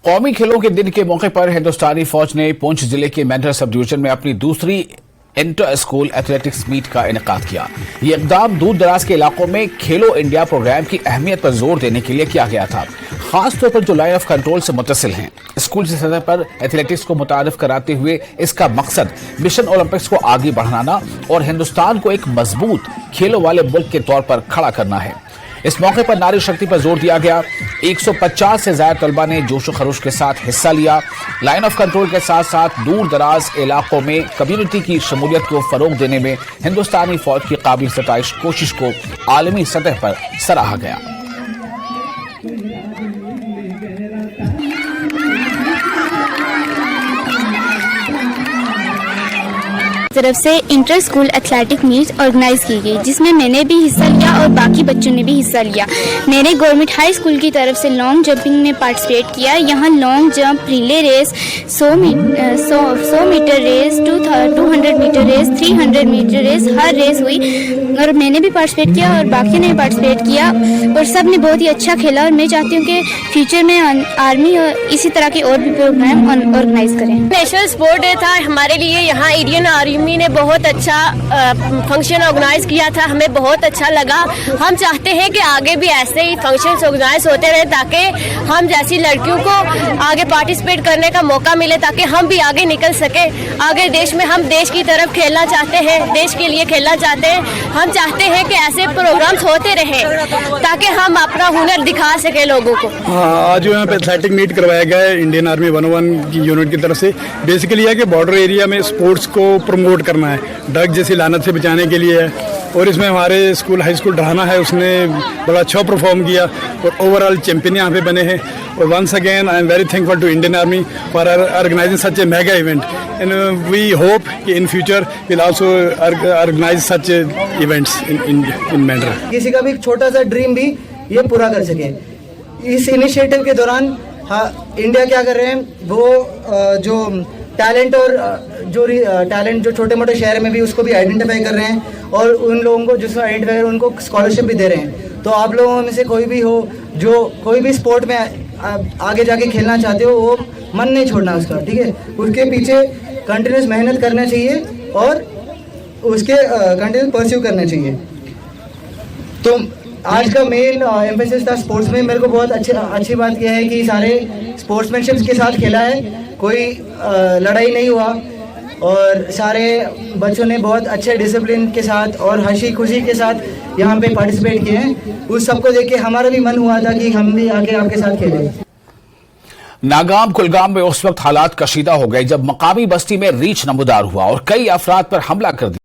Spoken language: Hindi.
कौमी खेलों के दिन के मौके पर हिंदुस्तानी फौज ने पुंछ जिले के मेंढर सब डिवीजन में अपनी दूसरी इंटर स्कूल एथलेटिक्स मीट का इनेकाद किया। ये इकदाम दूर दराज के इलाकों में खेलो इंडिया प्रोग्राम की अहमियत पर जोर देने के लिए किया गया था, खासतौर पर जो लाइन ऑफ कंट्रोल से मुत्तसिल हैं। स्कूल की सतह पर एथलेटिक्स को मुतारिफ कराते हुए इसका मकसद मिशन ओलंपिक्स को आगे बढ़ाना और हिंदुस्तान को एक मजबूत खेलों वाले मुल्क के तौर पर खड़ा करना है। इस मौके पर नारी शक्ति पर जोर दिया गया। 150 से ज्यादा तलबा ने जोश खरोश के साथ हिस्सा लिया। लाइन ऑफ कंट्रोल के साथ साथ दूर दराज इलाकों में कम्युनिटी की शमूलियत को फरोग देने में हिंदुस्तानी फौज की काबिल सताइश कोशिश को आलमी सतह पर सराहा गया। तरफ से inter school athletic meet organise की गई, जिसमें मैंने भी हिस्सा लिया और बाकी बच्चों ने भी हिस्सा लिया। मैंने गवर्नमेंट हाई स्कूल की तरफ से लॉन्ग जंपिंग में पार्टिसिपेट किया। यहाँ long jump, relay race, 100 metre race, 200 metre race, 300 metre race, हर रेस हुई और मैंने भी पार्टिसिपेट किया और बाकी ने भी पार्टिसिपेट किया और सब ने बहुत ही अच्छा खेला। और मैं चाहती हूँ कि फ्यूचर में आर्मी और इसी तरह के और भी प्रोग्राम ऑर्गेनाइज करें। नेशनल स्पोर्ट डे था हमारे लिए। यहाँ इंडियन आर्मी ने बहुत अच्छा फंक्शन ऑर्गेनाइज किया था, हमें बहुत अच्छा लगा। हम चाहते हैं कि आगे भी ऐसे ही फंक्शंस ऑर्गेनाइज होते रहे ताकि हम जैसी लड़कियों को आगे पार्टिसिपेट करने का मौका मिले, ताकि हम भी आगे निकल सके। आगे देश में हम देश की तरफ खेलना चाहते हैं, देश के लिए खेलना चाहते हैं। हम चाहते हैं कि ऐसे प्रोग्राम्स होते रहे ताकि हम अपना हुनर दिखा सके लोगों को। आज यहाँ पे एथलेटिक मीट करवाया गया है इंडियन आर्मी 101 की यूनिट की तरफ से। बेसिकली है कि बॉर्डर एरिया में स्पोर्ट्स को प्रमोट करना है, ड्रग जैसी लानत से बचाने के लिए है। और इसमें हमारे स्कूल हाई स्कूल ढाना है, उसने बड़ा अच्छा परफॉर्म किया और ओवरऑल चैंपियन यहाँ पे बने हैं। और once again I am very thankful to Indian army for organising such a mega event and we hope कि in future will also organise such events in Mendhar. किसी का भी छोटा सा ड्रीम भी ये पूरा कर सके। इस इनिशिएटिव के दौरान इंडिया क्या कर रहे हैं, वो जो टैलेंट और टैलेंट जो छोटे मोटे शहर में भी उसको भी आइडेंटिफाई कर रहे हैं और उन लोगों को जिसको आइडेंटिफाई कर उनको स्कॉलरशिप भी दे रहे हैं। तो आप लोगों में से कोई भी हो जो कोई भी स्पोर्ट में आगे जाके खेलना चाहते हो, वो मन नहीं छोड़ना उसका, ठीक है। उसके पीछे कंटिन्यूस मेहनत करना चाहिए और उसके कंटिन्यूस परस्यू करना चाहिए। तो आज का मेन एम्फेसिस था स्पोर्ट्स में। मेरे को बहुत अच्छी बात यह है कि सारे स्पोर्ट्समैनशिप के साथ खेला है, कोई लड़ाई नहीं हुआ और सारे बच्चों ने बहुत अच्छे डिसिप्लिन के साथ और हंसी खुशी के साथ यहाँ पे पार्टिसिपेट किए हैं। उस सबको देख के हमारा भी मन हुआ था कि हम भी आके आपके साथ खेलें। नागाम कुलगाम में उस वक्त हालात कशीदा हो गए जब मकामी बस्ती में रीछ नमूदार हुआ और कई अफराद पर हमला कर दिया।